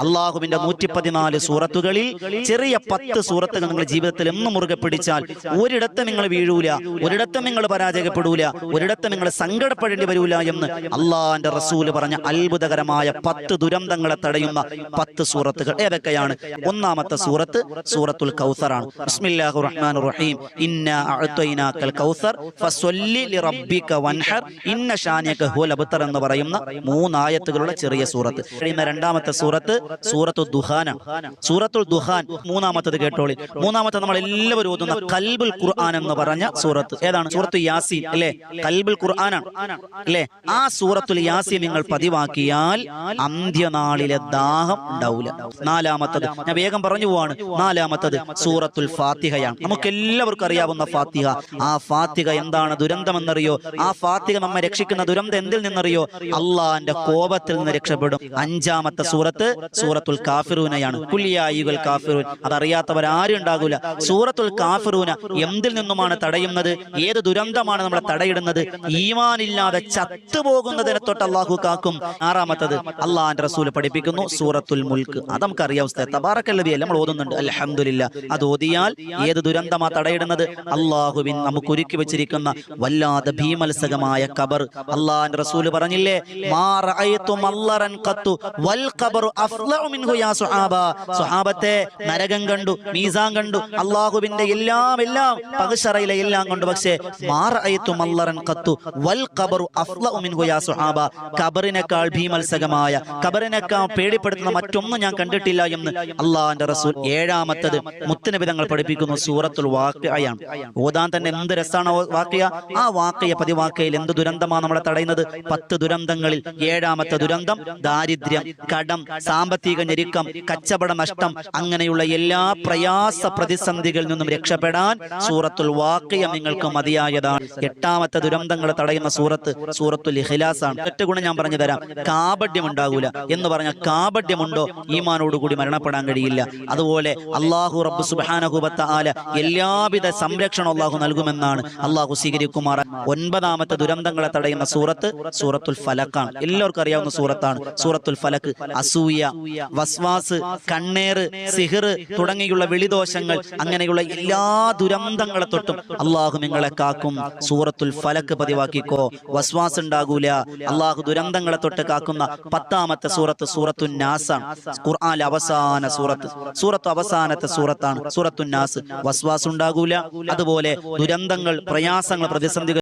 അള്ളാഹുവിന്റെ 114 സൂറത്തുകളിൽ ചെറിയ 10 സൂറത്തുകൾ നിങ്ങൾ ജീവിതത്തിൽ എന്നും മുറുകെ പിടിച്ചാൽ ഒരിടത്തും നിങ്ങൾ വീഴൂല, ഒരിടത്തും നിങ്ങൾ പരാജയപ്പെടൂല, ഒരിടത്തും നിങ്ങൾ സങ്കടപ്പെടേണ്ടി വരൂല എന്ന് അള്ളാഹിന്റെ റസൂല് പറഞ്ഞ അത്ഭുതകരമായ 10 ദുരന്തങ്ങളെ തടയുന്ന 10 സൂറത്തുകൾ ഏതൊക്കെയാണ്? ഒന്നാമത്തെ സൂറത്ത് സൂറത്തുൽ കൗസറാണ്. ബിസ്മില്ലാഹിർ റഹ്മാനിർ റഹീം. ഇന്നാ അഅ്തൈനാകൽ കൗസർ ഫസ്വല്ലി ലിറബ്ബിക വൻഹർ ഇന്ന ഷാനിയക ഹുവൽ അബ്തർ എന്ന് പറയുന്ന 3 ആയത്തുകളുള്ള ചെറിയ സൂറത്ത്. രണ്ടാമത്തെ സൂറത്ത് സൂറത്തുൽ ദുഹാന. സൂറത്തുൽ ദുഹാൻ മൂന്നാമത്തത് കേട്ടോളി. മൂന്നാമത്തെ നമ്മൾ എല്ലാവരും ഓതുന്ന ഖൽബുൽ ഖുർആൻ എന്ന് പറഞ്ഞ സൂറത്ത് ഏതാണ്? സൂറത്തുൽ യാസീൻ അല്ലേ? ഖൽബുൽ ഖുർആനാണ് അല്ലേ? ആ സൂറത്തുൽ യാസീൻ നിങ്ങൾ പതിവാക്കിയാൽ അന്ത്യനാളിലെ ദാഹം ഉണ്ടാവില്ല. നാലാമത്തത് ഞാൻ വേഗം പറഞ്ഞു പോവാണ്. നാലാമത്തത് സൂറത്തുൽ ഫാത്തിഹയാണ്. നമുക്ക് എല്ലാവർക്കും അറിയാവുന്ന ഫാത്തിഹ. ആ ഫാത്തിഹ എന്താണ് ദുരന്തമെന്നറിയോ? ആ ഫാത്തിഹ നമ്മെ രക്ഷിക്കുന്ന ദുരന്തം എന്തിൽ നിന്നറിയോ? അള്ളാന്റെ കോപത്തിൽ നിന്ന് രക്ഷപ്പെടും. അഞ്ചാമത്തെ സൂറത്ത് സൂറത്തുൽ കാഫിറൂനയാണ്. കുല്യായുൽ കാഫിറൂൻ. അതറിയാത്തവരാരും ഉണ്ടാകൂല. സൂറത്തുൽ കാഫിറൂന എന്തിൽ നിന്നുമാണ് തടയുന്നത്? ഏത് ദുരന്തമാണ് നമ്മളെ തടയിടുന്നത്? ഈമാനില്ലാതെ ചത്തുപോകുന്നതിനെ തൊട്ട് അള്ളാഹു കാക്കും. ആറാമത്തത് അള്ളാഹിന്റെ റസൂൽ പഠിപ്പിക്കുന്നു സൂറത്തുൽ മുൽക്ക്. അത് നമുക്കറിയാം. തബാറക്കല്ലദീ നമ്മൾ ഓതുന്നുണ്ട് അൽഹംദുലില്ലാ. അത് ഓതിയാൽ ഏത് ദുരന്തമാ തടയിടുന്നത്? അള്ളാഹുവിൻ നമുക്ക് ഒരുക്കി വെച്ചിരിക്കുന്ന വല്ലാതെ ഭീമത്സകമായ ഖബർ. അള്ളാഹിന്റെ റസൂല് പറഞ്ഞില്ലേ, മാ റഅയ്തു മല്ലറൻ ഖത്തു വൽ ഖബറു അഫ്ളഉ മിൻഹു യാ സുഹാബാ. സുഹാബത്തെ നരകം കണ്ടു, മീസാൻ കണ്ടു, അള്ളാഹുവിന്റെ എല്ലാം പകശറയിലെ എല്ലാം കണ്ടു. പക്ഷേ മാ റഅയ്തു മല്ലറൻ ഖത്തു വൽ ഖബറു അഫ്ളഉ മിൻഹു യാ സുഹാബാ. ഖബറിനേക്കാൾ ഭീമത്സകമായ, ഖബറിനേക്കാൾ പേടിപ്പെടുത്തുന്ന മറ്റൊന്നും ഞാൻ കണ്ടിട്ടില്ല എന്ന് അള്ളാഹിന്റെ റസൂൽ. ഏഴാമത്തത് മുത്തുനബി തങ്ങൾ പഠിപ്പിക്കുന്നു സൂറത്തുൽ വാഖിഅയാണ്. ഓതാൻ തന്നെ എന്ത് രസാണ് വാഖിഅ. ആ വാഖിഅ പതിവാക്കയിൽ എന്ത് ദുരന്തമാണ് നമ്മളെ തടയുന്നത്? 10 ദുരന്തങ്ങളിൽ ഏഴാമത്തെ ദുരന്തം ദാരിദ്ര്യം, കടം, സാമ്പത്തിക ഞെരുക്കം, കച്ചവട നഷ്ടം, അങ്ങനെയുള്ള എല്ലാ പ്രയാസ പ്രതിസന്ധികളിൽ നിന്നും രക്ഷപ്പെടാൻ സൂറത്തുൽ വാഖിഅ നിങ്ങൾക്ക് മതിയായതാണ്. എട്ടാമത്തെ ദുരന്തങ്ങളെ തടയുന്ന സൂറത്ത് സൂറത്തുൽ ഇഖ്ലാസ് ആണ്. ഒറ്റ ഗുണം ഞാൻ പറഞ്ഞു തരാം. കാപഢ്യം ഉണ്ടാകൂല എന്ന് പറഞ്ഞാൽ കാപഢ്യമുണ്ടോ ഈമാനോടുകൂടി മരണപ്പെടാൻ കഴിയില്ല. അതുപോലെ അല്ലാഹു റബ്ബ് സുബ്ഹാനഹു വ തആല എല്ലാവിധ സംരക്ഷണം അല്ലാഹു നൽകുമെന്നാണ്. അല്ലാഹു സ്വീകരിക്കുമാർ. ഒൻപതാമത്തെ ദുരന്തങ്ങളെ തടയുന്ന സൂറത്ത് സൂറത്തുൽ ഫലക്കാണ്. എല്ലാവർക്കും അറിയാവുന്ന സൂറത്താണ് സൂറത്തുൽ ഫലക്ക്. അസൂയ, വസ്വാസ്, കണ്ണേറ്, സിഹിർ തുടങ്ങിയുള്ള വെളിദോഷങ്ങൾ, അങ്ങനെയുള്ള എല്ലാ ദുരന്തങ്ങളെ തൊട്ടും അള്ളാഹു നിങ്ങളെ കാക്കും. സൂറത്തുൽ ഫലക്ക് പതിവാക്കിക്കോ. വസ്വാസ് ഉണ്ടാകൂല. അള്ളാഹു ദുരന്തങ്ങളെ തൊട്ട് കാക്കുന്ന 10ാമത്തെ സൂറത്ത് സൂറത്തുൻ നാസാണ്. ഖുർആനിലെ അവസാന സൂറത്ത് അവസാനത്തെ സൂറത്താണ് സൂറത്തുൻ നാസ്. വസ്വാസ് ഉണ്ടാകൂല. അതുപോലെ ദുരന്തങ്ങൾ, പ്രയാസങ്ങൾ, പ്രതിസന്ധികൾ